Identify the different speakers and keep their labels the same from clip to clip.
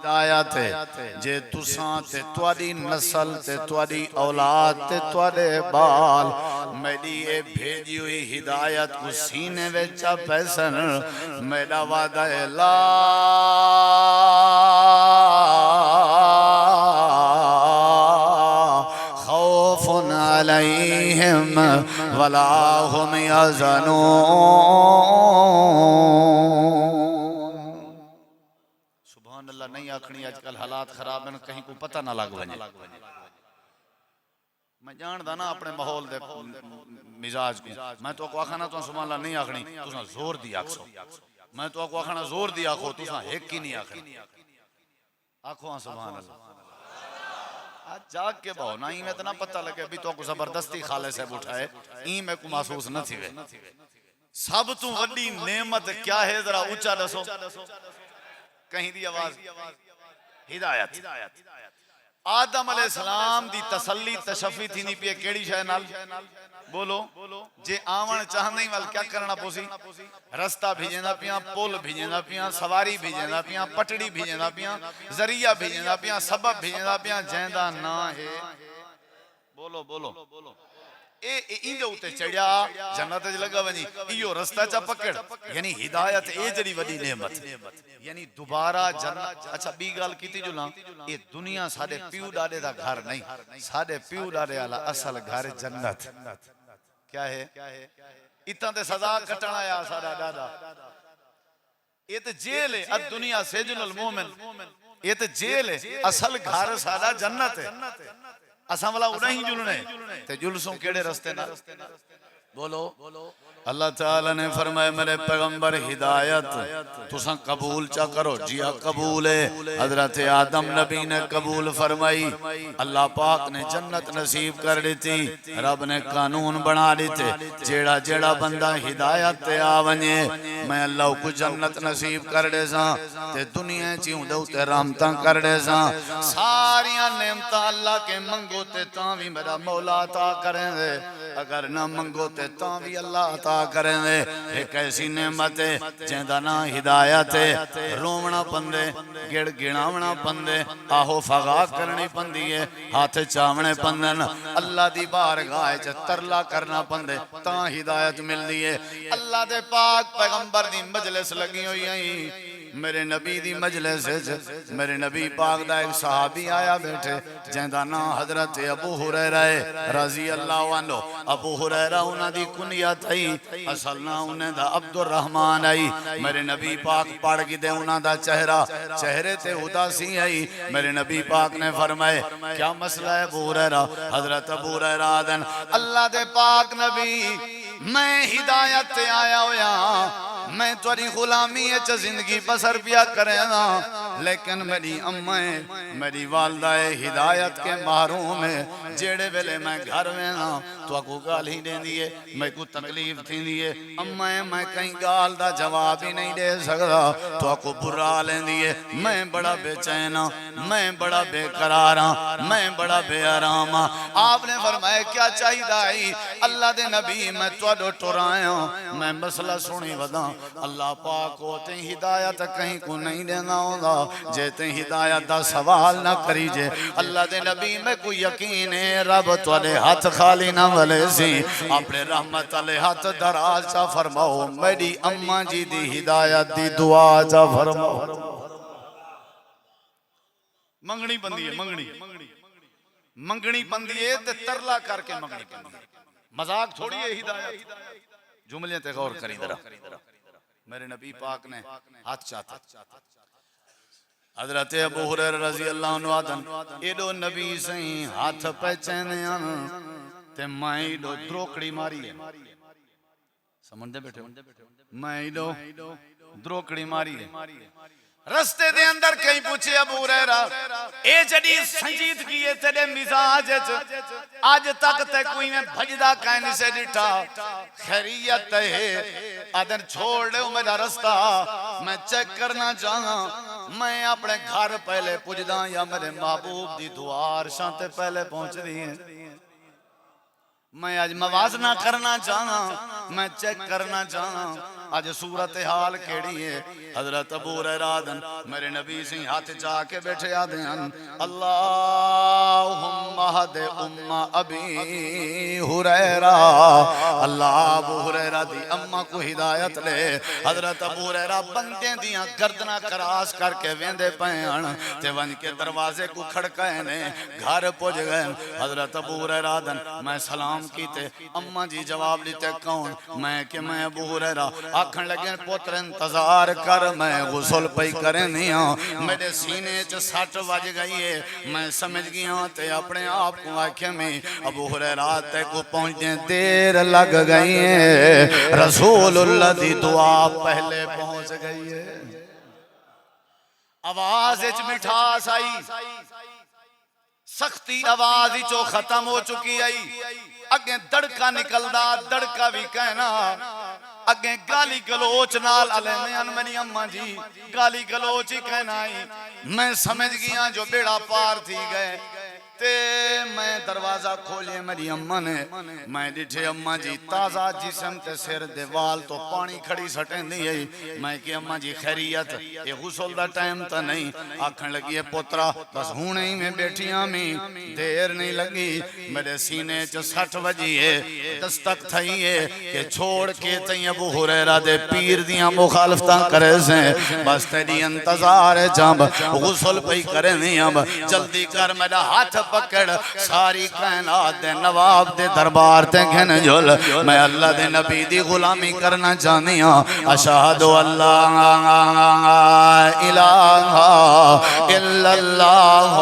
Speaker 1: ہدایت ہے جے تساں تے تواڈی نسل تے تواڈی اولاد تے تواڈے بال میری اے بھیجی ہوئی ہدایت کو سینے وچ پیسن میرا وعدہ ہے لا خوف علیہم ولا هم يحزنون۔ سبحان اللہ نہیں آکھنی آج کل حالات خراب ہیں کہیں کو پتہ نہ لگ ونے میں جاندا نا اپنے ماحول دے مزاج کو میں تو کو آکھنا تو سبحان اللہ نہیں آکھنی تساں زور دی آکھو میں تو کو آکھنا زور دی آکھو تساں ایک ہی نہیں آکھنی آکھو سبحان اللہ جاگ کے بہو نا ہی میں اتنا پتہ لگے ابھی تو کو زبردستی خالے سے اٹھائے ہی میں کو محسوس نہ تھی وے سب تو وڈی نعمت کیا ہے ذرا اونچا دسو کہیں دی آواز ہدایت آدم علیہ السلام دی تسلی تشفی تھی نہیں پیے کیڑی شے نال بولو جے آون چاہندے وال کیا کرنا پوسی رستہ بھیجنا پیاں پول بھیجنا پیاں سواری بھیجنا پیاں پٹڑی بھیجنا پیاں ذریعہ بھیجنا پیاں سبب بھیجنا پیاں جیندا نہ ہے بولو بولو اے ایندے اوتے چڑھیا جنت وچ لگا ونی ایو رستہ چا پکڑ یعنی ہدایت اے جڑی وڈی نعمت یعنی دوبارہ جنت اچھا بی گل کیتی جو نا اے دنیا ساڈے پیو ڈاڈے دا گھر نہیں ساڈے پیو ڈاڈے والا اصل گھر جنت کیا ہے اتنا تے سزا کٹن آیا ساڈا ڈاڈا یہ تے جیل ہے الدنیا سجن المومن یہ تے جیل ہے اصل گھر ساڈا جنت ہے اساں والا نہیں جلنے تے جلسوں کیڑے رستے نہ بولو اللہ تعالیٰ نے فرمایا میرے پیغمبر ہدایت تساں قبول چا کرو جیا قبول ہے حضرت آدم نبی نے قبول فرمائی اللہ پاک نے جنت نصیب کر دیتی رب نے قانون بنا دیتے جیڑا جیڑا بندہ ہدایت تے آونجے میں اللہ کو جنت نصیب کر دے ساں تے دنیا چیوں دے تے رحمتاں کر دے ساں ساریاں نعمتاں اللہ کے منگو تے تاں بھی میرا مولا عطا کریں دے اگر نہ منگو تے تاں بھی اللہ عطا کریں دے ایک ایسی نعمت ہے جہاں نا ہدایت ہے رومنا پندے گڑ گڑاونا پندے آہو فغا کرنی پندی ہے ہاتھ چاونے پندن اللہ دی بارگاہ چ ترلا کرنا پندے تاں ہدایت مل دی ہے اللہ دے پاک پیغمبر دی مجلس لگی ہوئی ہیں میرے نبی دی مجلس میرے نبی پاک دا ایک صحابی آیا بیٹھے جہاں نا حضرت ابو ہریرہ رضی اللہ عنہ ابو ہریرہ انہاں دی کنیت آئی اصلنا انہیں دا عبد الرحمن آئی میرے نبی پاک پڑھ گی دے انہاں دا چہرے تے اداسی آئی میرے نبی پاک نے فرمائے کیا مسئلہ ہے ابو ہریرہ حضرت ابو ہریرہ آدن اللہ دے پاک نبی میں ہدایت تے آیا ہویا میں توری غلامی اچھا زندگی بسر پیا کرے نا لیکن میری امیں میری والدہ ہدایت کے محروم ہے جیڑے ویلے میں گھر میں نا تو اکو گال ہی دیں دیئے میں کو تکلیف تھی دیئے امیں میں کہیں گال دا جواب ہی نہیں دے سکتا تو اکو برا لیں دیئے میں بڑا بے چینا میں بڑا بے قرارا میں بڑا بے آراما آپ نے فرمایا کیا چاہی دائی اللہ دے نبی میں تو اڈو ٹورائیں میں مسئلہ سنی ودا اللہ پاک ہوتے ہدایت کہیں کو نہیں دینا ہوگا جیتے ہدایت دا سوال نہ کریجے اللہ دے نبی میں کو یقین ہے رب تو علی ہاتھ خالی نہ ولے سی اپنے رحمت علی ہاتھ دراز چا فرماؤ میری اماں جی دی ہدایت دی دعا چا فرماؤ منگنی بندی ہے منگنی بندی ہے تے ترلا کر کے منگنی بندی ہے مذاق تھوڑی ہے ہدایت جملے تے غور کری درہ میرے نبی پاک نے ہاتھ چاہتا حضرت ابو ہریرہ رضی اللہ عنہ آدن ایڈو نبی سہیں ہاتھ پہچینے آن تے میں ایڈو دروکڑی ماری ہے سمجھ دے بیٹھے میں ایڈو دروکڑی ماری ہے رستے دے اندر کہیں پوچھے ابو ہریرہ اے جڑی سنجیدگی ہے تیرے مزاج آج تک تے کوئی میں بھجدہ کہنے سے ڈٹھا خیریت ہے آدھر چھوڑ لے میرا رستہ میں چیک کرنا چاہاں میں اپنے گھر پہلے پوچھدا یا میرے محبوب دی دوار شانتے پہلے پہنچ رہی ہیں میں آج موازنہ کرنا چاہاں میں چیک کرنا چاہاں اج صورتحال کیڑی ہے حضرت ابو ہریرہ میرے نبی سے ہاتھ چاہ کے بیٹھے آدھے ہیں اللہم اہد امہ ابی ہریرہ اللہ ابو ہریرہ دی امہ کو ہدایت لے حضرت ابو ہریرہ بندے دیاں گردنہ کراس کر کے ویندے پہن تے ون کے دروازے کو کھڑکائے نے گھر پوچھ گئے حضرت ابو ہریرہ میں سلام کیتے امہ جی جواب لیتے کون میں کہ میں ابو ہریرہ آکھن لگے پوتر انتظار کر میں غسل پئی کریں نہیں ہوں میرے سینے چ سٹ وج گئی ہے میں سمجھ گیا تے اپنے آپ کو آنکھیں میں ابو ہریرہ تے کو پہنچنے دیر لگ گئی ہے رسول اللہ دی دعا پہلے پہنچ گئی ہے آواز اچ مٹھاس آئی سختی آواز چو ختم ہو چکی آئی اگیں دڑکا نکلدا دڑکا بھی کہنا اگیں گالی گلوچ نال علیمیان میری اممہ جی گالی گلوچ ہی کہنا آئی میں سمجھ گیا جو بیڑا پار تھی گئے تے میں دروازہ کھولے میری اممہ نے میں ڈٹھے اممہ جی تازہ جسم تے سر دیوال تو پانی کھڑی سٹیں دی ہے میں کہ اممہ جی خیریت یہ غسل دا ٹائم تا نہیں آکھن لگی ہے پوترا بس ہونے ہی میں بیٹھی آمی دیر نہیں لگی میرے سینے چ سٹ وجی ہے دستک تھئی ہے کہ چھوڑ کے تئیں ابو ہریرہ دے پیر دیاں مخالفتاں کرے سے بس تیری انتظار ہے جب غسل پئی کرے نہیں اب جلدی کر میرا ہاتھ پکڑ ساری کائنات دے نواب دے دربار تے گھن جل میں اللہ دے نبی دی غلامی کرنا چاہنی ہوں اشہد اللہ الہ الا اللہ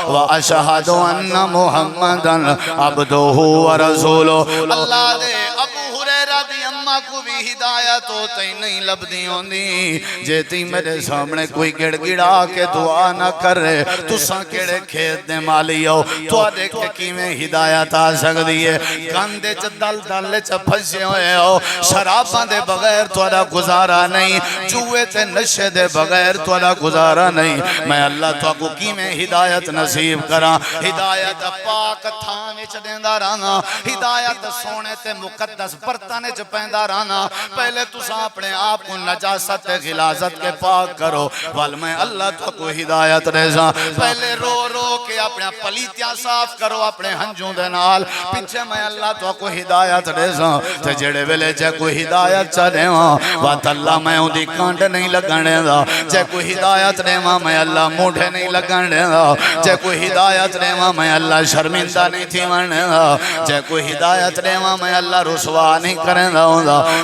Speaker 1: و اشہد ان محمدن عبدہ و رسولہ اللہ دے ابو ہریرہ دی اممہ کو بھی ہدایت ہوتا ہی نہیں لبدی ہوندی جیتی میرے سامنے کوئی گڑ گڑا کے دعا نہ کر رہے تو ساں کیڑے کھیت دے مالی ہو تو آدھے کہ کی میں ہدایت آ سکتی ہے گاندے چا دل دل چا پھسے ہوئے ہو شراباں دے بغیر تو آدھا گزارا نہیں چوئے تے نشے دے بغیر تو آدھا گزارا نہیں میں اللہ تو کو کی میں ہدایت نصیب کرا ہدایت پاک تھانے چا دیندہ رانا ہدایت سونے تے مقدس برتانے چا پیندہ رانا پہلے تو ساں اپنے آپ کو نجاست غلازت کے پاک کرو وال میں اللہ تو کو ہدایت رہزا پہلے رو رو کے اپنے پلیتیاں صاف کرو اپنے ہنجوں دے نال پیچھے میں اللہ تو کو ہدایت رہزا تے جڑے ویلے جے کوئی ہدایت چاہے ہاں وات اللہ میں ہوں دی کانٹ نہیں لگنے دا جے کوئی ہدایت رہے ہاں میں اللہ موڑھے نہیں لگنے دا جے کوئی ہدایت رہے ہاں میں اللہ شرمندہ نہیں تھی مرنے دا جے کوئی ہدایت رہے ہاں میں اللہ رسوا نہیں کریں دا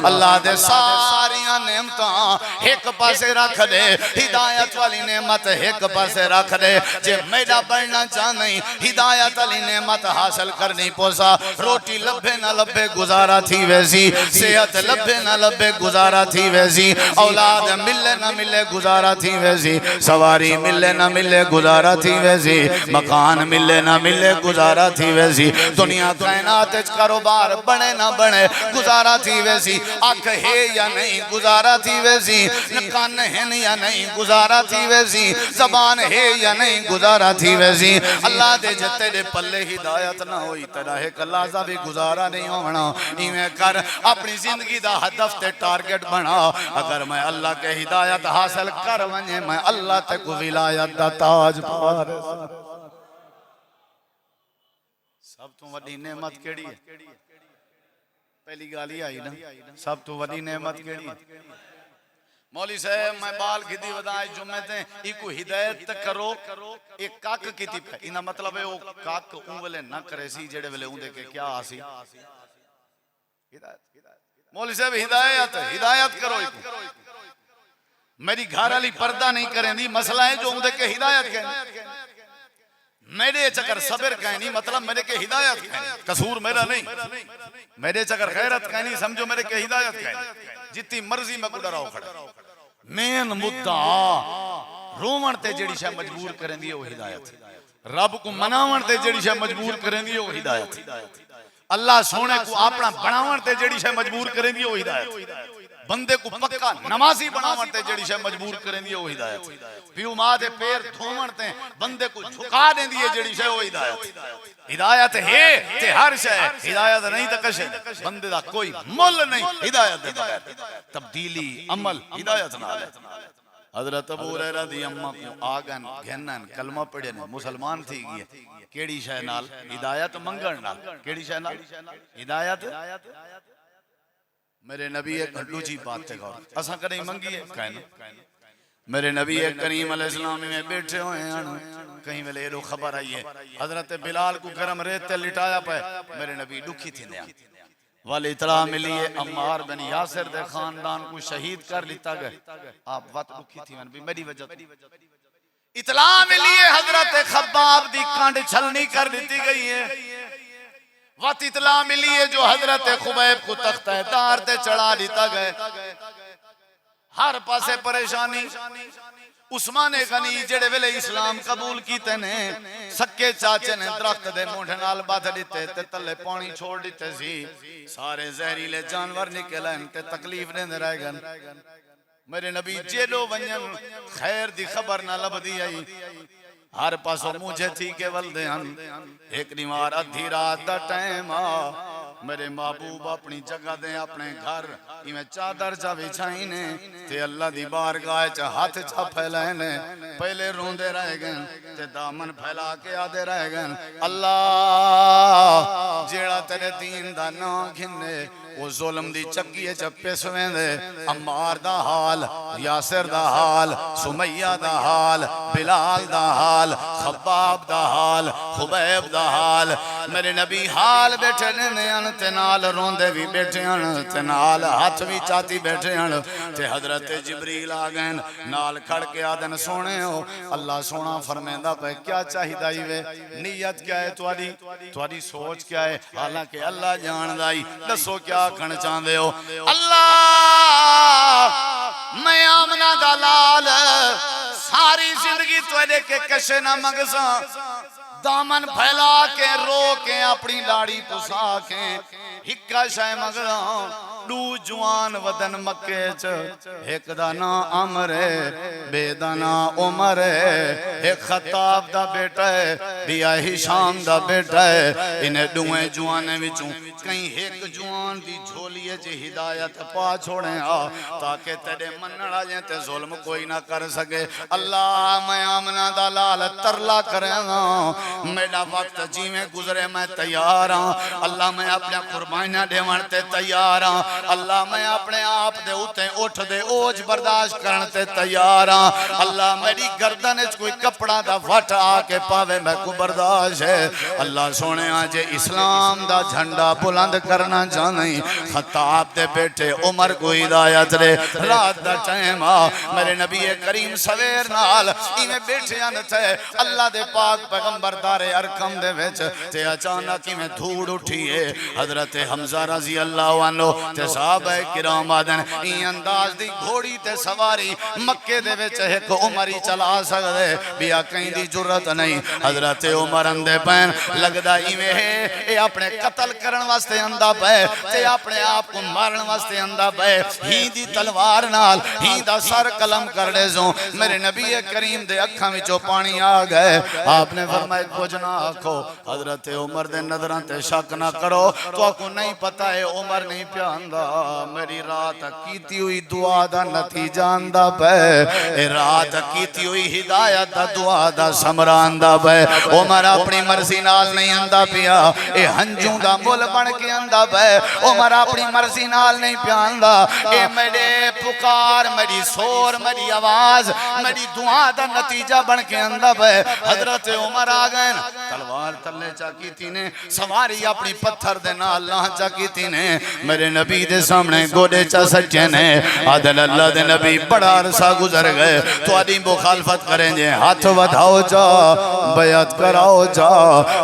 Speaker 1: اللہ دے ساریاں نعمتاں ایک پاسے رکھ دے ہدایت والی نعمت ایک پاسے رکھ دے جے میرا بڑھنا چاہنی ہدایت والی نعمت حاصل کرنی پوسا روٹی لبے نہ لبے گزارا تھی ویسی صحت لبے نہ لبے گزارا تھی ویسی اولاد ملے نہ ملے گزارا تھی ویسی سواری ملے نہ ملے گزارا تھی ویسی مکان ملے نہ ملے گزارا تھی ویسی دنیا کائنات کاروبار بڑھے نہ بڑھے گزارا تھی ویسی آنکھ ہے یا نہیں گزارا تھی ویسی کان ہے یا نہیں گزارا تھی ویسی زبان ہے یا نہیں گزارا تھی ویسی اللہ دے جے تیرے پلے ہدایت نہ ہوئی تیرا ایک لحظہ بھی گزارا نہیں ہونا ایویں کر اپنی زندگی دا ہدف تے ٹارگٹ بنا اگر میں اللہ کے ہدایت حاصل کر ونجے میں اللہ تے کو ولایت دا تاج پار سب تو وڈی نعمت کیڑی ہے پہلی گالی آئی نا سب تو وڈی نعمت کیڑی ہے مولی صاحب میں بال گھدی ودائے جمعے دیں ایکو ہدایت کرو ایک کاک کی تھی پہ انہا مطلب ہے وہ کاک اونولے نہ کرے سی جڑے ولے اون دے کے کیا آسی مولی صاحب ہدایت کرو ایکو میری گھر علی پردہ نہیں کریں دی مسئلہ ہے جو اون دے کے ہدایت کہیں میرے چکر صبر کہنی مطلب میرے کے ہدایت کہنی قصور میرا نہیں میرے چکر خیرت کہنی سمجھو میرے کے ہدایت کہنی جتی مرضی میں کو ڈراؤ کھڑا مین مدعا رومن تے جڑی شاہ مجبور کریں دی وہ ہدایت رب کو مناون تے جڑی شاہ مجبور کریں دی وہ ہدایت اللہ سونے کو اپنا بناون تے جڑی شاہ مجبور کریں دی وہ ہدایت بندے کو پکا نمازی بناوتے جڑی شے مجبور کریں دی وہ ہدایت پیو ماں دے پیر دھومنتے بندے کو جھکا دیں دی جڑی شے وہ ہدایت ہدایت ہے تے ہر شے ہدایت نہیں تے کشے بندے دا کوئی مول نہیں ہدایت دے بغیر تبدیلی عمل ہدایت نال حضرت ابو ہریرہ دی اماں کو آگن گھنن کلمہ پڑھن مسلمان تھی گئی کیڑی شے نال ہدایت منگن نال کیڑی شے نال ہدایت میرے نبی ایک گھٹو جی بات تے غور اساں کدی منگی ہے کہنا میرے نبی کریم علیہ السلام میں بیٹھے ہوئے ہیں کہیں ویلے ایڈو خبر آئی ہے حضرت بلال کو گرم ریت تے لٹایا پے میرے نبی دکھی تھی نیا والی اطلاع ملی ہے عمار بن یاسر دے خاندان کو شہید کر لیتا گئے آپ وقت دکھی تھی میری وجہ اطلاع ملی ہے حضرت خباب دی کانڈ چھلنی کر دیتی گئی ہے وقت اطلاع ملی ہے جو حضرت خبیب کو تختہ دار تے چڑھا دیتا گئے ہر پاسے پریشانی عثمان غنی جڑے ویلے اسلام قبول کیتے نے سکے چاچے نے درخت دے مونڈے نال باندھ دیتے تے تلے پانی چھوڑ دیتے سی سارے زہریلے جانور نکلن تے تکلیف دے رہ گئے میرے نبی جیلو ونجن خیر دی خبر نہ لبدی آئی ہر پاسو مجھے تھی کے ولدے ہم ایک نیوار ادھی رات دا ٹائم میرے محبوب اپنی جگہ دے اپنے گھر میں چادر چا بچھائینے تے اللہ دی بارگاہ چا ہاتھ چا پھیلائنے پہلے روندے رہ گئے تے دامن پھیلا کے آدھے رہ گئے اللہ جیڑا تیرے دین دا نا گھنے وہ ظلم دی چکیے چپے سویں دے عمار دا حال یاسر دا حال سمیہ دا حال بلال دا حال خباب دا حال خبیب دا حال میرے نبی حال بیٹھے نے تے نال روندے بھی بیٹھے ہیں تے نال ہاتھ بھی چاتی بیٹھے ہیں تے حضرت جبریل آگئن نال کھڑ کے آدن سونے ہو اللہ سونا فرمیندہ پہ کیا چاہی دائی وے نیت کیا ہے تواڈی سوچ کیا ہے حالانکہ اللہ جان دائی دسو کیا کھن چاندے ہو اللہ میں آمنہ دلال ساری زندگی توڑے کے کشے نہ مگزاں دامن پھیلا کے رو کے اپنی لاڑی پسا کے ہکا شای مگزاں دو جوان ودن مکے چ ایک دانا عمر ہے بے دانا عمر ہے ایک خطاب دا بیٹا ہے بیا ہشام دا بیٹا ہے انہیں دوئے جوانے وچوں کہیں ایک جوان دی جھولیے جی ہدایت پا چھوڑیں تاکہ تیرے منڑا جائیں تے ظلم کوئی نہ کر سکے اللہ میں آمنہ دلال ترلا کریں گا میرا وقت جی میں گزرے میں تیار ہوں اللہ میں اپنے قربانیاں دے ورتے تیار ہوں اللہ میں اپنے آپ دے اٹھے اٹھ دے اوج برداشت کرنتے تیار ہوں اللہ میری گردن اچھ کوئی کپڑا دا وٹ آکے پاوے میں کو برداشت ہے اللہ سونے آجے اسلام دا جھنڈا بلند کرنا جانیں خطاب دے بیٹے عمر کو ہدایت رے رات دا ٹائم میرے نبی کریم سویر نال ایمیں بیٹھے آنت ہے اللہ دے پاک پیغمبر دار ارکم دے ویچ تے اچانک ایمیں دھوڑ اٹھئے حضرت حمزہ رضی اللہ عنہ تے صحابہ کرام آدن این انداز دی گھوڑی تے سواری مکے دے ویچ ایک عمری چلا سکتے بیا کہیں دی جرت نہیں حضرت عمر اندے پین لگدا ایمیں ہے اے اپنے قتل کرن واسطے اندہ پہ تے اپنے آپ کو مارن واسطے اندہ پہ ہی دی تلوار نال ہی دا سر قلم کر دے زوں میرے نبی کریم دے اکھاں وچوں پانی آ گئے آپ نے فرمائے کچھ نہ آکھو حضرت عمر دے نظران تے شک نہ کرو تو آپ کو نہیں پتہ ہے عمر نہیں پیاندہ میری رات کیتی ہوئی دعا دا نتیجہ اندہ پہ رات کیتی ہوئی ہدایت دا دعا دا سمران دا پہ عمر اپنی مرضی نال نہیں اندہ پیا اے ہنجوں دا مول بن کے اندہ پہ عمر اپنی مرضی نال نہیں پیاندہ اے میرے پکار میری سور میری آواز میری دعا دا نتیجہ بن کے اندہ پہ حضرت عمر آگئے تلوار تلے چاکی تھی نے سواری اپنی پتھر دے نال لاہ چاکی تھی نے میرے نبی دے سامنے گوڑے چا سچے نے عادل اللہ دے نبی بڑا عرصہ گزر گئے تو آدھی مخالفت کریں جے ہاتھ ودھاؤ جا بیعت کراؤ جا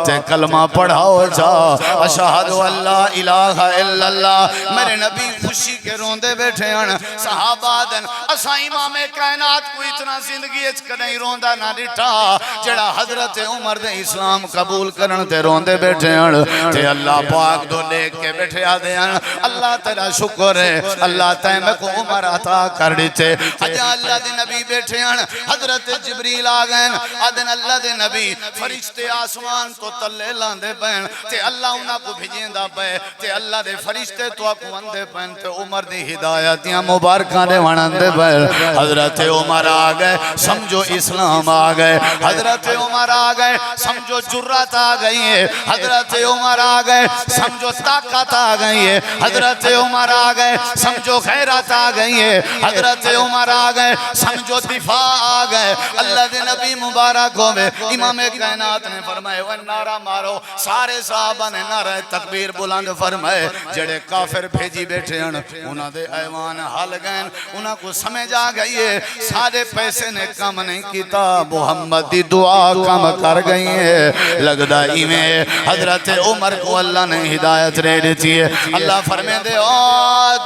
Speaker 1: تے کلمہ پڑھاؤ جا اشہد اللہ الہ الا اللہ میرے نبی خوشی کے روندے بیٹھے ہیں صحابہ دن اسا امام کائنات کو اتنا زندگی اچ کدیں روندا نہ ڈٹھا جڑا حضرت عمر دے اسلام اسلام قبول کرن تے روندے بیٹھے ہیں تے اللہ پاک دو دیکھ کے بیٹھے آدھے ہیں اللہ تیرا شکر ہے اللہ تے میں کو عمر عطا کر دیتے اجا اللہ دے نبی بیٹھے ہیں حضرت جبریل آگئے آدھن اللہ دے نبی فرشتے آسمان تو تلے لاندے پہن تے اللہ انہاں کو بھیجیں دا پہ تے اللہ دے فرشتے تو اکو اندے پہن تے عمر دی ہدایتیاں مبارکاں دے وانندے پہن حضرت عمر آگئے سمجھو اسلام آگئے حضرت عمر آگئے سمجھو جرات آگئی ہے حضرت عمر آگئے سمجھو طاقت آگئی ہے حضرت عمر آگئے سمجھو خیرات آگئی ہے حضرت عمر آگئے سمجھو دفاع آگئے اللہ دے نبی مبارک ہوئے امام کائنات نے فرمائے وہ نعرہ مارو سارے صحابہ نے نعرہ تکبیر بلند فرمائے جڑے کافر بھیجی بیٹھے ہیں انہاں دے ایوان حال گئے انہاں کو سمجھ آ گئی ہے سارے پیسے نے کم نہیں کیتا محمد دی دعا کم کر گئی ہے لگدا ہی میں حضرت عمر کو اللہ نے ہدایت رہ دیتی ہے اللہ فرمے دے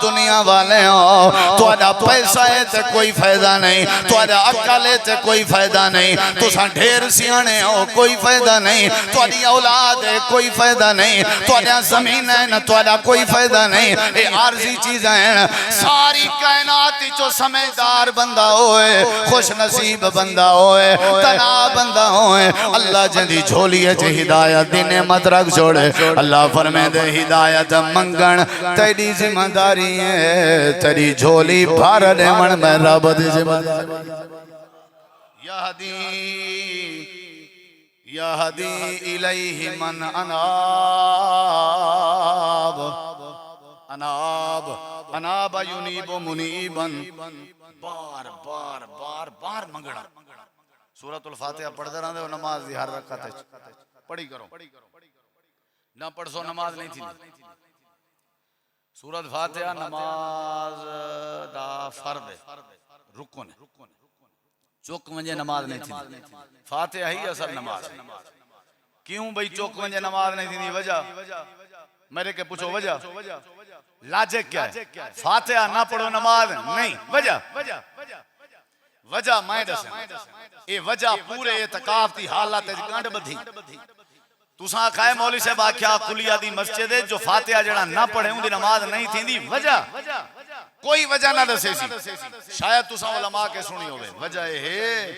Speaker 1: دنیا والے ہو تو ادا پیسہ ہے تے کوئی فائدہ نہیں تو ادا عقل ہے تے کوئی فائدہ نہیں تو ساں ڈھیر سیانے ہو کوئی فائدہ نہیں تو ادا اولاد ہے کوئی فائدہ نہیں تو ادا زمین ہے نہ تو ادا کوئی فائدہ نہیں اے عارضی چیزیں ہیں ساری کائنات جو سمجھدار بندہ ہوئے خوش نصیب بندہ ہوئے تنا بندہ ہوئے اللہ جندی جھولی ہے جی ہدایت دی نعمت رکھ چھوڑے اللہ فرمے دے ہدایت منگن تیری ذمہ داری ہے تیری جھولی بھار دے من میں رب دی ذمہ داری یہدی الیہ من اناب ینیب منیبا بار بار بار بار منگنا سورۃ الفاتحہ پڑھ دے رہاں دے نماز دی ہر رکعت پڑھی کرو نہ پڑھ سو نماز نہیں تھی سورۃ فاتحہ نماز دا فرض ہے رکن ہے چوک ونجے نماز نہیں تھی فاتحہ ہی اصل نماز ہے کیوں بھئی چوک ونجے نماز نہیں تھی وجہ میرے کے پوچھو وجہ لاجک کیا ہے فاتحہ نہ پڑھو نماز نہیں وجہ میں دسیں اے وجہ پورے اعتکاف دی حالت گنڈ بدھی تساں کھائے مولی سے باکیا کلیہ دی مسجد ہے جو فاتحہ جڑا نہ پڑھے ہوں دی نماز نہیں تھی دی وجہ کوئی وجہ نہ دسے سی شاید تساں علماء کے سنی ہوئے وجہ ہے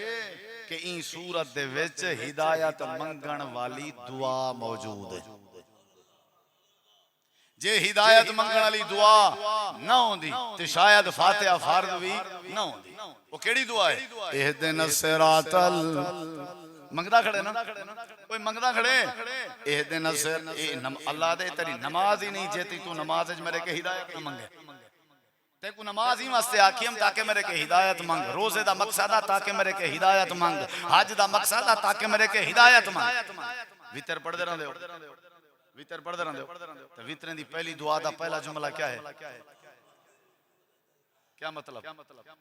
Speaker 1: کہ این صورت دے وچ ہدایت منگن والی دعا موجود ہے جے ہدایت منگن والی دعا نہ ہوندی تے شاید فاتحہ فرض بھی نہ ہوندی وہ کیڑی دعا ہے اہدنا الصراط منگدا کھڑے نا کوئی منگدا کھڑے اہدنا الصراط اللہ دے تیری نماز ہی نہیں جیتی تو نماز وچ میرے کے ہدایت نہ منگے تے کو نماز ہی واسطے آکھیم تاکہ میرے کے ہدایت منگ روزے دا مقصد ہے تاکہ میرے کے ہدایت منگ حج دا مقصد ہے تاکہ میرے کے ہدایت منگ ویتر پڑھ دے رہے ہو ویتر پڑھ دے رہے ہو تو ویتریں دی پہلی دعا دا پہلا جملہ کیا ہے کیا مطلب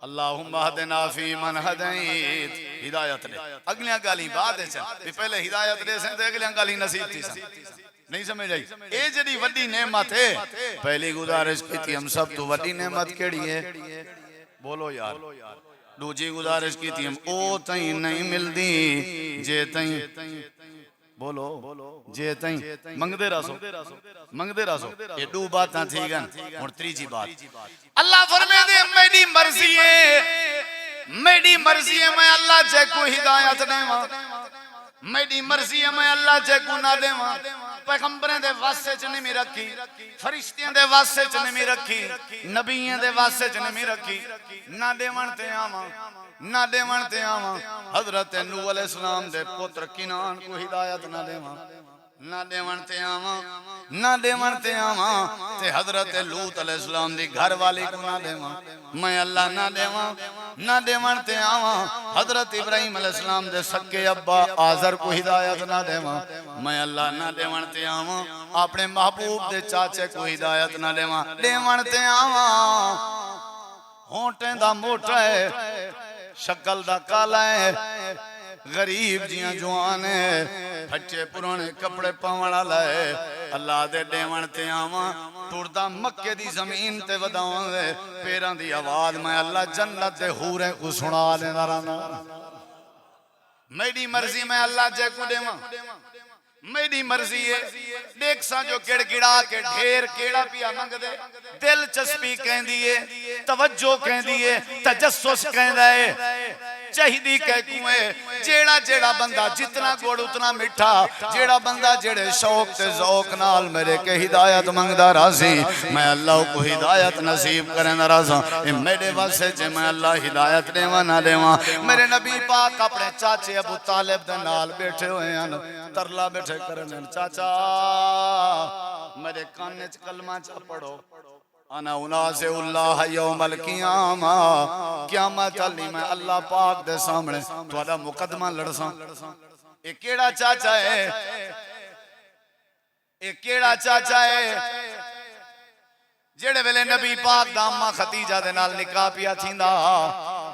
Speaker 1: اللہم اہدنا فی من ہدیت ہدایت نے اگلیاں گالی بعد ہے چاہ پہلے ہدایت دے سیں تو اگلیاں گالی نصیب تھی سن نہیں سمجھ آئی اے جڑی وڈی نعمت ہے پہلی گزارش کی تھی ہم سب تو وڈی نعمت کیڑی ہے بولو یار دوجی گزارش کی تھی ہم او تائیں نہیں مل دی جے تائیں بولو جے تائیں منگ دے راسو یہ دو باتاں تھی گن اور تریجی بات اللہ فرمے دے میری مرضی ہے میں اللہ جے کو ہدایت دے ماں میری مرضی ہے میں اللہ جے کو نہ دے ماں پیغمبریں دے واسطے چنے میں رکھی فرشتیاں دے واسطے چنے میں رکھی نبییں دے واسطے چنے میں رکھی نہ دے وانتے آماں حضرت نوح علیہ السلام دے پتر کنان کو ہدایت نہ دے وانتے آماں تے حضرت لوط علیہ السلام دی گھر والی کو نہ دے وان میں اللہ نہ دے وانتے آماں حضرت ابراہیم علیہ السلام دے سکے ابا آزر کو ہدایت نہ دے وان میں اللہ نہ دے وانتے آماں اپنے محبوب دے چاچے کو ہدایت نہ دے وانتے آماں ہونٹیں دا موٹا ہے شکل دا کالا ہے غریب جیاں جوان ہے پھچے پرانے کپڑے پاوڑا لائے اللہ دے ڈیوان تے آواں ٹوڑدا مکے دی زمین تے وداواں دے پیران دی آواز میں اللہ جنت دے حوریں کو سنا لینا رانا میری مرضی میں اللہ جے کو دے ماں میری مرضی ہے دیکھ سا جو کڑ گڑا کے ڈھیر کیڑا پیا منگ دے دلچسپی کہن دیئے توجہ کہن دیئے تجسس کہن دے چاہیدی کہے جیڑا جیڑا بندہ جتنا گوڑ اتنا مٹھا جیڑا بندہ جیڑے شوق تے ذوق نال میرے کے ہدایت منگدہ رازی میں اللہ کو ہدایت نصیب کریں رازا میرے واسے جے میں اللہ ہدایت دیواں نہ دیواں میرے نبی پاک اپنے چاچے ابو طالب دے نال بیٹھے ہوئے ہیں ترلا بیٹھے کرنے چاچا میرے کانے چ کلمہ چا پڑھو انا اناس اللہ یوم القیامہ قیامت علی میں اللہ پاک دے سامنے تھوڑا مقدمہ لڑساں ایک کیڑا چاچا ہے ایک کیڑا چاچا ہے جڑے ویلے نبی پاک دامہ خدیجہ دے نال نکاح پیا تھیندا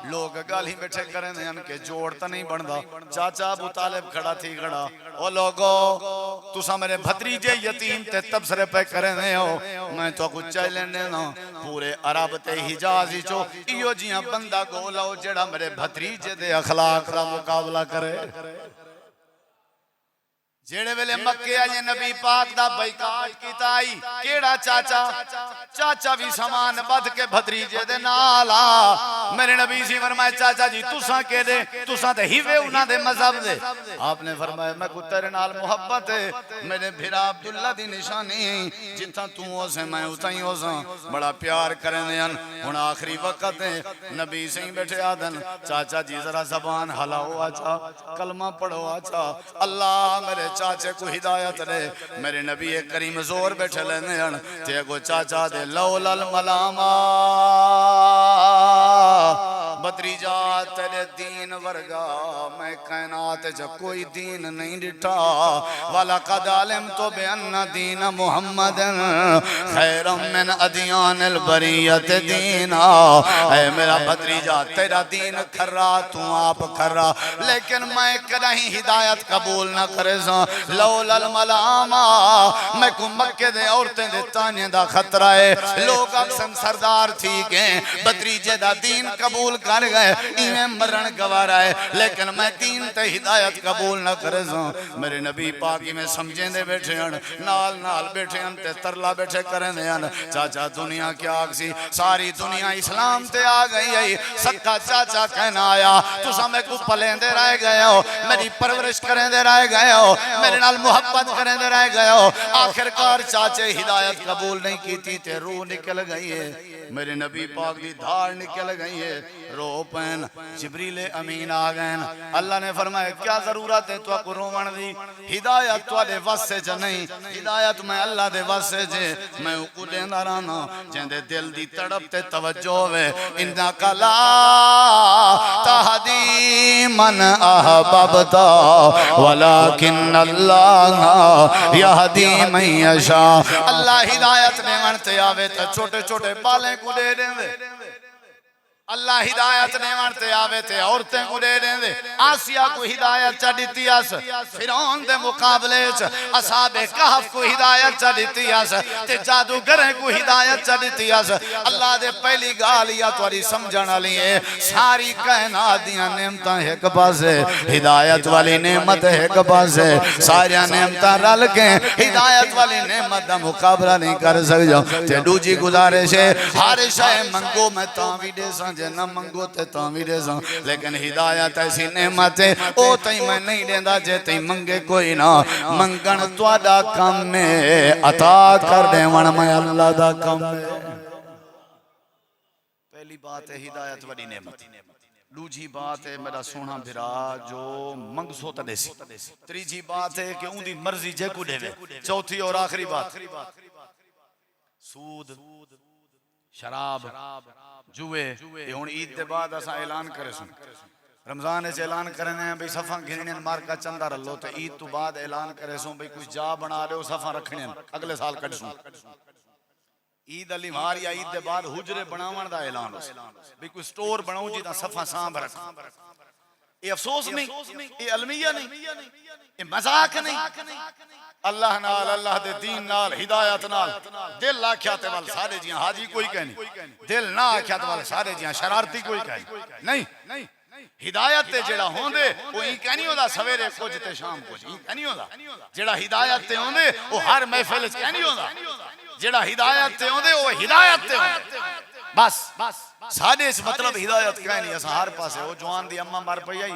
Speaker 1: لوگ گالی بیٹھے کریں دے ان کے جوڑ تا نہیں بندا چاچا ابو طالب کھڑا تھی کھڑا او لوگو تسا میرے بھتریجے یتیم تے تبصرے پہ کریں دے ہو میں تو کچھ چاہی لینے نا پورے عرب تے حجازی چو ایو جیاں بندہ گولاو جڑا میرے بھتریجے دے اخلاق را مقابلہ کرے جیڑے ویلے مکے آئے نبی پاک دا بائیکاٹ کیتا آئی کیڑا چاچا چاچا بھی سامان بدھ کے بھتریجے دے نالا میرے نبی سی فرمائے چاچا جی تساں کے دے تساں تے ہیوے انہاں دے مذہب دے آپ نے فرمایا میں کو تیرے نال محبت ہے میرے بھیرا عبداللہ دی نشانی جتنا تو ہو سے میں اتائی ہو ساں بڑا پیار کریں دے ان آخری وقت ہے نبی سے بیٹھے آدن چاچا جی ذرا زبان ہلاؤ آچا کلمہ پڑھو آچا اللہ میرے چاچے کو ہدایت دے میرے نبی کریم زور بیٹھے لینے ہیں تے کو چاچا دے لولا الملاما بطریجہ تیرے دین ورگا میں کائنات جا کوئی دین نہیں ڈٹھا وَلَقَدْ عَلِمْتُ بِأَنَّ دِينَ مُحَمَّدٍ خَيْرًا مِنْ أَدْيَانِ الْبَرِيَّةِ دِينًا اے میرا بطریجہ تیرا دین کھرا تو آپ کھرا لیکن میں کدہیں ہدایت قبول نہ کرے ساں لولا الملاما میں کو مکہ دے عورتیں دے تانے دا خطرہ ہے لوگ اکسن سردار تھی گئے بطریجہ دا دین قبول کر گئے ایمیں مرن گوارا ہے لیکن میں دین تے ہدایت قبول نہ کرے ساں میرے نبی پاکی میں سمجھیں دے بیٹھے ہیں نال نال بیٹھے ہیں تے ترلا بیٹھے کریں دے ہیں چاچا دنیا کیا آگسی ساری دنیا اسلام تے آ گئی ہے سکا چاچا کہنا آیا تو سمیں کو پلیں دے رائے گئے ہو میری پرورش کریں دے رائے گئے ہو میرے نال محبت کریں دے رائے گئے ہو آخرکار چاچے ہدایت قبول نہیں کی تھی تے روح نکل گئی ہے میرے نبی پاک دی دھار نکل گئی ہے رو پین جبریل امین آگئن اللہ نے فرمایا کیا ضرورت ہے تو کو رومن دی ہدایت تو دے واسے جا نہیں ہدایت میں اللہ دے واسے جے میں کو دیندہ رانا جن دے دل دی تڑپ تے توجہ ہوئے انکا لا تہدی من احببتا ولیکن اللہ یہدی من یشاء اللہ ہدایت نے منتے آوے تا چھوٹے چھوٹے بالیں کو دے دیں دے اللہ ہدایت نے منتے آوے تے عورتیں کو دے دیں دے آسیہ کو ہدایت چا دیتی آس فرعون دے مقابلے چا اصحاب کہف کو ہدایت چا دیتی آس تے جادوگریں کو ہدایت چا دیتی آس اللہ دے پہلی گالیا تواری سمجھنا لیے ساری کائنات دیاں نعمتاں ایک پاسے ہدایت والی نعمت ایک پاسے ساری نعمتاں رل کے ہدایت والی نعمت دا مقابلہ نہیں کر سکجو تے دوجی گزارش ہے ہر شاہ منگو میں تاوی دے سان جے نہ منگو تے تعمیر ساں لیکن ہدایت ایسی نعمت ہے او تئی میں نہیں دیندہ جے تئی منگے کوئی نہ منگن تو دا کم میں عطا کر دے ون میں اللہ دا کم میں پہلی بات ہے ہدایت وڈی نعمت دوجی بات ہے میرا سونا بھرا جو منگ سوتا دیسی تریجی بات ہے کہ ان دی مرضی جے کو دے وے چوتھی اور آخری بات سود شراب جوئے یہ ہون عید دے بعد اسا اعلان کرے سن رمضان ایچ اعلان کرنے ہیں بھئی صفحہ گھرنے مار کا چندہ رلو تو عید تو بعد اعلان کرے سن بھئی کچھ جا بنا رہے ہو صفحہ رکھنے ہیں اگلے سال کٹ سن عید علی مار یا عید دے بعد حجرے بناوان دا اعلان ہو بھئی کوئی سٹور بناؤ جی دا صفحہ سامب رکھ یہ افسوس نہیں یہ علمیہ نہیں یہ مذاق نہیں اللہ نال اللہ دے دین نال ہدایت نال دل آکھیاتے وال سارے جیاں حاجی کوئی کہنی دل نہ آکھیاتے وال سارے جیاں شرارتی کوئی کہنی نہیں ہدایت تے جڑا ہوندے وہ ہی کہنی ہوندا سویرے کچھ تے شام کچھ ہی کہنی ہوندا جڑا ہدایت تے ہوندے وہ ہر محفل وچ کہنی ہوندا جڑا ہدایت تے ہوندے وہ ہدایت تے ہوندے بس ساڈے اس مطلب ہدایت کہیں نہیں اساں ہر پاسے وہ جوان دی اماں مر پئی آئی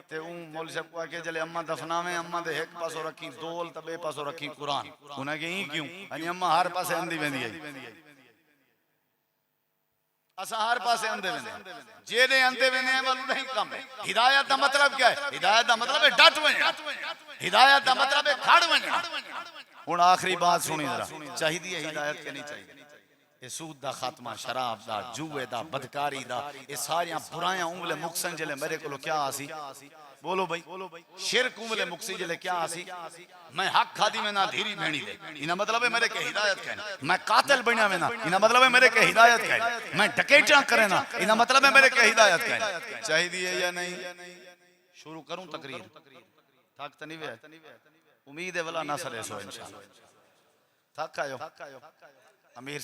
Speaker 1: تے اون مولوی صاحب کو کہ جلے اماں دفناویں اماں دے ایک پاسو رکھی دول تے بے پاسو رکھی قرآن انہاں کہ کیوں یعنی اماں ہر پاسے اندھی ویندی ہے اساں ہر پاسے اندھے ویندے جیڑے اندھے ویندے ہیں والو نہیں کم ہے ہدایت دا مطلب کیا ہے ہدایت دا مطلب ہے ڈٹ ونجنا ہدایت دا مطلب ہے کھڑ ونجنا ہن آخری بات سنی ذرا چاہیے ہے ہدایت کہ نہیں چاہیے یہ سود دا خاتمہ شراب دا جوے دا بدکاری دا یہ ساریاں برائیاں انگلے مقصن جلے میرے کو کیا آسی بولو بھائی شرک انگلے مقصی جلے کیا آسی میں حق کھادی میں نہ دھیری بھینی دے انہا مطلب ہے میرے کے ہدایت کہنا میں قاتل بنیا میں نہ انہا مطلب ہے میرے کے ہدایت کہنا میں ڈکیٹاں کرے نا انہا مطلب ہے میرے کے ہدایت کہنا چاہی دیئے یا نہیں شروع کروں تقریر تھاک تنیوے امید ہے ولا نہ سرے سو انشاءاللہ تھاک آئیو امیر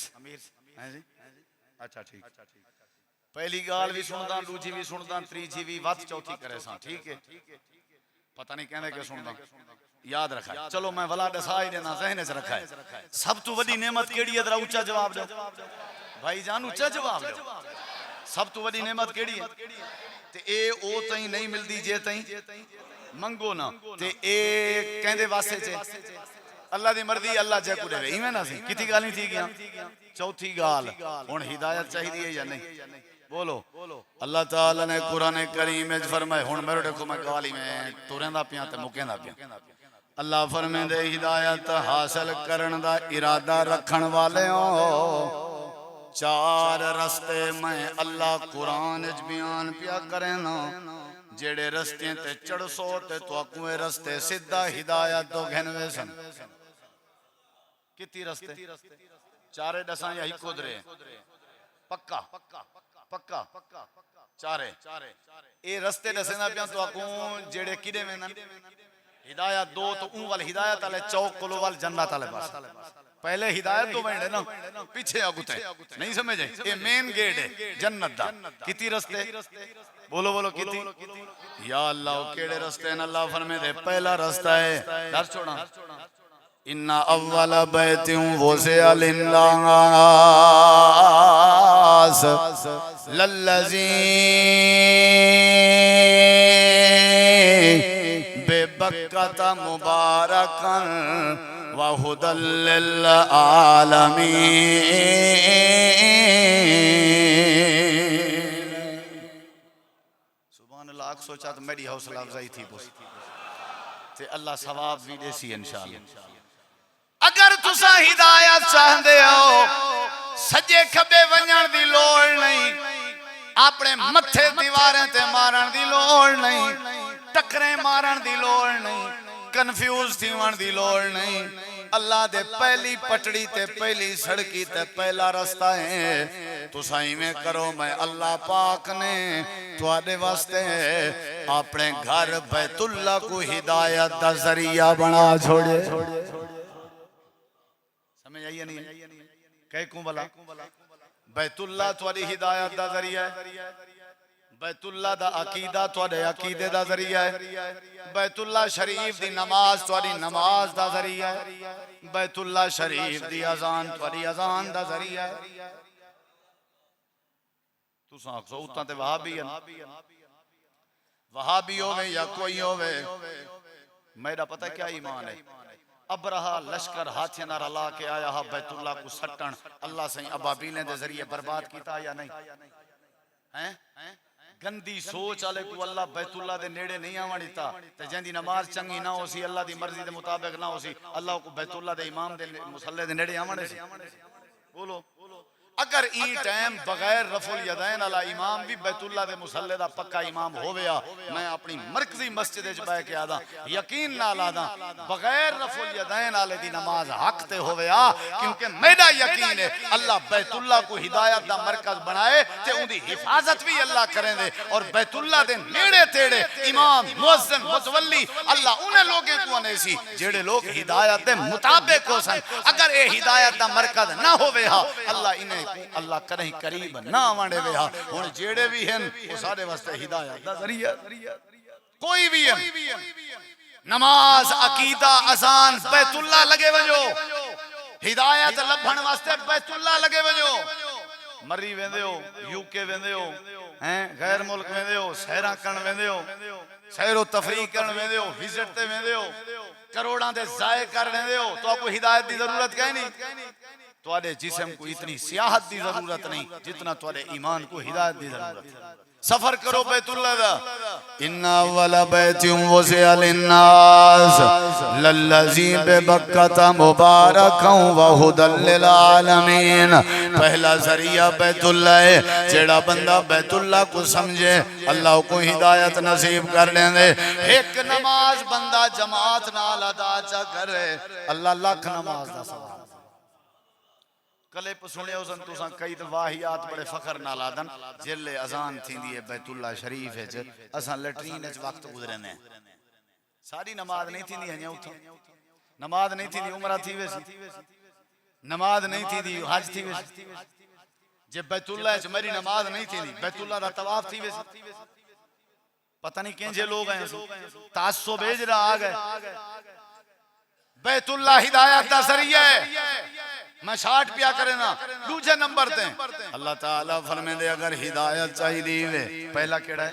Speaker 1: اچھا ٹھیک پہلی گال بھی سندا دوجی بھی سندا تریجی بھی وقت چوتھی کرے ساں ٹھیک ہے پتہ نہیں کہنے کہ سندا یاد رکھا ہے چلو میں ولا دسا ہی دینا ذہن سے رکھا ہے سب تو وڈی نعمت کیڑی ہے ذرا اونچا جواب دو بھائی جان اونچا جواب دو سب تو وڈی نعمت کیڑی ہے تے اے او تائیں نہیں ملدی جے تائیں منگو نا تے اے کہندے واسطے چے اللہ دی مرضی اللہ جے کو دے ایویں نہ سی کتنی گال نہیں تھی گیا چوتھی گال ہن ہدایت چاہیے یا نہیں بولو اللہ تعالی نے قرآن کریم میں فرمائے ہن میرے دیکھو میں گالی میں توریندا پیاں تے مکیندا پیاں اللہ فرمیندے ہدایت حاصل کرن دا ارادہ رکھن والیوں چار رستے میں اللہ قرآن وچ بیان پیا کرنا جڑے رستے تے چڑھ سو تے تو اکویں رستے سیدھا ہدایت تو گھنوے سن کتی رستے چارے دساں یا ہکو درے پکا پکا چارے اے رستے دسے نہ پیاں تو اکوں جڑے کیڑے میں ہدایت دو تو اون وال ہدایت والے چوک کلو وال جنت والے پاس پہلے ہدایت تو بنڈے نا پیچھے اگتے نہیں سمجھے یہ مین گیٹ ہے جنت دا کتی رستے بولو کتی یا اللہ کیڑے رستے ہیں اللہ فرمے دے پہلا رستہ ہے در چھوڑا ان اول بیت وسع للناس للذی ببکۃ مبارکا وہدی للعالمین سبحان اللہ آگ سوچا تو میری حوصلہ افزائی تھی بس تے اللہ ثواب بھی دے سی انشاءاللہ اگر تسا ہدایت چاہندے ہو سجے کھبے ونجن دی لوڑ نہیں اپنے متھے دیواریں تے مارن دی لوڑ نہیں ٹکریں مارن دی لوڑ نہیں کنفیوز تھیون دی لوڑ نہیں اللہ دے پہلی پٹڑی تے پہلی سڑکی تے پہلا رستہ ہے تو سائی میں کرو میں اللہ پاک نے تو آدھے واسطے اپنے گھر بیت اللہ کو ہدایت دا ذریعہ بنا چھوڑے سمجھ آئیے نہیں کہہ کوں بلا بیت اللہ تو آدھی ہدایت دا ذریعہ ہے بیت اللہ دا عقیدہ تو آدھے عقیدے دا ذریعہ ہے بیت اللہ شریف دی نماز تو آدھی نماز دا ذریعہ ہے بیت اللہ شریف دی اذان تو آدھی اذان دا ذریعہ ہے تو ساکھ سو اتنا تے وہابی ہے وہابی ہوئے یا کوئی ہوئے میرا پتہ کیا ایمان ہے ابرہا لشکر ہاتھیں نہ رلا کے آیا ہا بیت اللہ کو سٹن اللہ سے ابابیلیں دے ذریعے برباد کیتا یا نہیں گندی سوچ آلے کو اللہ بیت اللہ دے نیڑے نہیں آوانی تا تے جن دی نماز چنگی نہ ہو سی اللہ دی مرضی دے مطابق نہ ہو سی اللہ کو بیت اللہ دے امام دے مسلح دے نیڑے آوانے سی بولو اگر این ٹائم بغیر رفع الیدین علی امام بھی بیت اللہ دے مسلح دا پکا امام ہویا میں اپنی مرکزی مسجد اچ بیٹھ کے آدا یقین نہ لادا بغیر رفع الیدین علی دی نماز حق تے ہویا کیونکہ میرا یقین ہے اللہ بیت اللہ کو ہدایت دا مرکز بنائے تے ان دی حفاظت بھی اللہ کریں دے اور بیت اللہ دے نیڑے تیڑے امام مؤذن متولی اللہ انہیں لوگیں کو آنے سی جیڑے لوگ ہدایت دے مطابق ہو سن اگر اے ہدایت دا مرکز نہ ہویا اللہ انہیں اللہ کریں قریب نہ وانڈے ویہا ہن جیڑے بھی ہیں وہ سارے واسطے ہدایت دا ذریعہ کوئی بھی ہے نماز عقیدہ اذان بیت اللہ لگے ونجو ہدایت لبھن واسطے بیت اللہ لگے ونجو مری ویندے ہو یو کے ویندے ہو غیر ملک ویندے ہو سیراں کرن ویندے ہو سیر و تفریح کرن ویندے ہو وزٹ تے ویندے ہو کروڑاں دے ضائع کر ویندے ہو تو کوئی ہدایت دی ضرورت کہیں نہیں تواڈے جسم کو اتنی سیاحت دی ضرورت نہیں جتنا تواڈے ایمان کو ہدایت دی ضرورت ہے سفر کرو بیت اللہ دا ان اول بیت وسع للناس للذی ببکۃ مبارکا وہدی للعالمین پہلا ذریعہ بیت اللہ ہے جیڑا بندہ بیت اللہ کو سمجھے اللہ کو ہدایت نصیب کر لیں دے ایک نماز بندہ جماعت نال ادا چا کرے اللہ لاکھ نماز دا ثواب کلپ سنے اسن تساں کئی واہیات بڑے فخر نال آدن جلے اذان تھیندی ہے بیت اللہ شریف وچ اساں لیٹرین وچ وقت گزرنے ساری نماز نہیں تھیندی ہے اوتھے نماز نہیں تھیندی عمرہ تھی ویسی نماز نہیں تھیندی حج تھی ویسی جے بیت اللہ وچ میری نماز نہیں تھیندی بیت اللہ دا طواف تھی ویسی پتہ نہیں کینجے لوگ ہیں تعصب بیجرا آ گئے بیت اللہ ہدایت دا ذریعہ ہے میں 60 پیا کرے نا دوسرے نمبر تے اللہ تعالیٰ فرمائے دے اگر ہدایت چاہی دیوے پہلا کیڑا ہے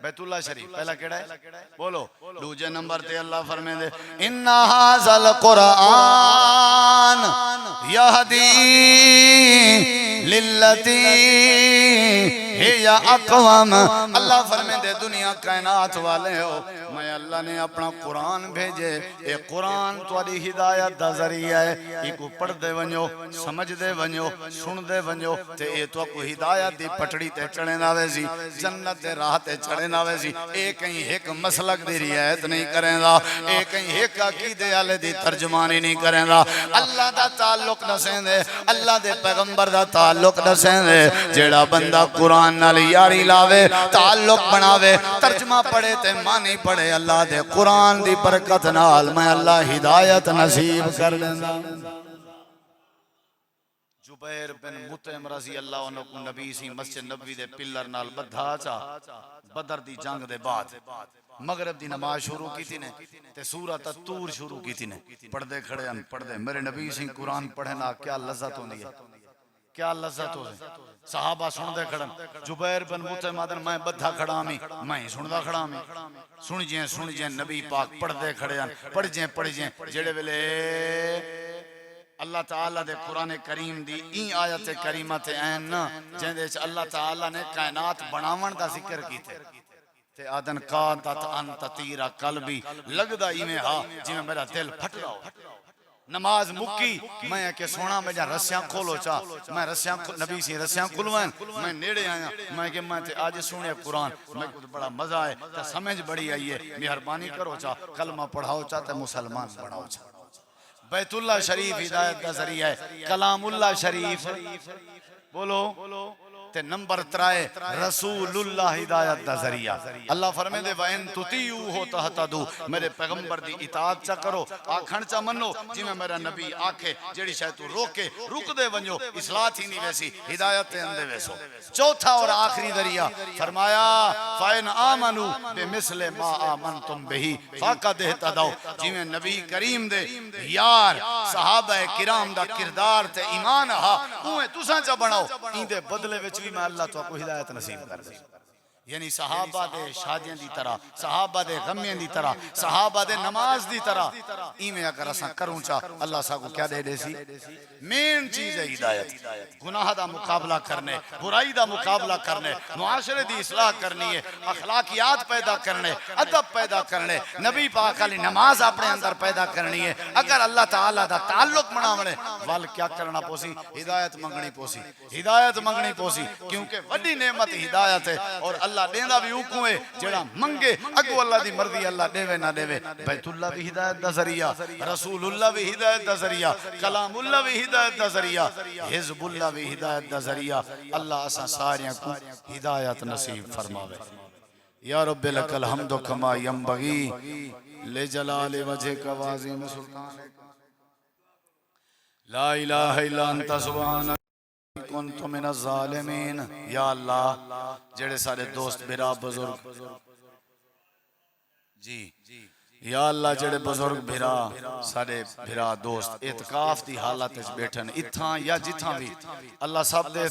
Speaker 1: بیت اللہ شریف پہلا کیڑا ہے بولو دوسرے نمبر تے اللہ فرمائے دے ان ھذا القرآن یہدی للتی ہی اقوام اللہ فرمائے دے دنیا کائنات والے ہو میں اللہ نے اپنا قرآن بھیجے اے قرآن تواڈی ہدایت دا ذریعہ ہے ایکو پڑھ دے ونجو سمجھ دے ونجو سن دے ونجو تے اے تو کو ہدایت دی پٹڑی تے چڑھے نہ ویسی جنت دے راہ تے چڑھے نہ ویسی اے کہیں ایک مسلک دی رعایت نہیں کریں گا اے کہیں ایک عقیدے والے دی ترجمانی نہیں کریں گا اللہ دا تعلق نسیں دے اللہ دے پیغمبر دا تعلق نسیں دے جیڑا بندہ قرآن نال یاری لاوے تعلق بناوے ترجمہ پڑھے تے معنی پڑھے اللہ دے قرآن دی برکت نال میں اللہ ہدایت نصیب کر دیندا جبیر بن مطعم رضی اللہ عنہ کو نبی سی مسجد نبوی دے پلر نال بدھا چا بدر دی جنگ دے بعد مغرب دی نماز شروع کی تھی نے تے سورۃ الطور شروع کی تھی نے پڑھ دے کھڑے ان پڑھ دے میرے نبی سی قرآن پڑھنا کیا لذت ہوندی ہے کیا لذت ہو صحابہ سن دے کھڑن جبیر بن مطعم آدن میں بدھا کھڑا میں سن دا کھڑا سن جیں نبی پاک پڑھ دے کھڑے پڑھ جیں جڑے ویلے اللہ تعالیٰ دے قرآن کریم دی این آیت کریمہ تے این نا جن دے اللہ تعالیٰ نے کائنات بناون دا ذکر کیتے تے آدن قادت انت تیرا قلبی لگدا ایویں ہاں جویں میرا دل پھٹ رہا ہو نماز مکی میں کہ سونا میں جا رسیاں کھولو چا میں رسیاں نبی سی رسیاں کھلوائیں میں نیڑے آیا میں کہ میں تے آج سونے قرآن میں کو بڑا مزہ آئے تے سمجھ بڑی آئی ہے مہربانی کرو چا کلمہ پڑھاؤ چا تے مسلمان بڑھاؤ چا بیت اللہ شریف ہدایت دا ذریعہ ہے کلام اللہ شریف بولو تے نمبر 3 رسول اللہ ہدایت دا ذریعہ اللہ فرمے دے وَإِن تُطِيعُوهُ تَهْتَدُوا میرے پیغمبر دی اطاعت چا کرو آکھن چا منو جی میں میرا نبی آکھے جیڑی شاید تو روکے رک دے ونجو اصلاح تھی نہیں ویسی ہدایت تے اندے ویسو چوتھا اور آخری ذریعہ فرمایا فَإِنْ آمَنُوا بِمِثْلِ مَا آمَنْتُمْ بِهِ فَقَدْ اهْتَدَوْا جی میں نبی کریم دے یار صحابہ کرام دا کردار تے ایمان ہا اوے تساں چا بناؤ این دے بدلے وچ بھی میں اللہ تو کو ہدایت نصیب کر دے یعنی صحابہ دے شادیاں دی طرح صحابہ دے غمیاں دی طرح صحابہ دے نماز دی طرح ایویں اگر اساں کروں چا اللہ سا کو کیا دے دے سی مین چیز ہے ہدایت گناہ دا مقابلہ کرنے برائی دا مقابلہ کرنے معاشرے دی اصلاح کرنی ہے اخلاقیات پیدا کرنے ادب پیدا کرنے نبی پاک علی نماز اپنے اندر پیدا کرنی ہے اگر اللہ تعالیٰ دا تعلق بناونے وال کیا کرنا پوسی ہدایت منگنی پوسی کیونکہ وڈی نعمت ہدایت ہے اور اللہ دیندہ بھی اوکوں ہے جڑا منگے اگو اللہ دی مرضی اللہ دیوے نہ دیوے بیت اللہ بھی ہدایت دا ذریعہ رسول اللہ بھی ہدایت دا ذریعہ کلام اللہ بھی ہدایت دا ذریعہ حزب اللہ بھی ہدایت دا ذریعہ اللہ اساں ساریاں کو ہدایت نصیب فرماوے یا رب لک الحمد کما ینبغی لجلال وجہک وعظیم سلطانک لا الہ الا انت سبحانک كنت من الظالمين یا اللہ جڑے سارے دوست برا بزرگ جی یا اللہ جڑے بزرگ بھرا سارے بھرا دوست اعتکاف دی حالت وچ بیٹھن اتھاں یا جتھاں بھی اللہ سب دے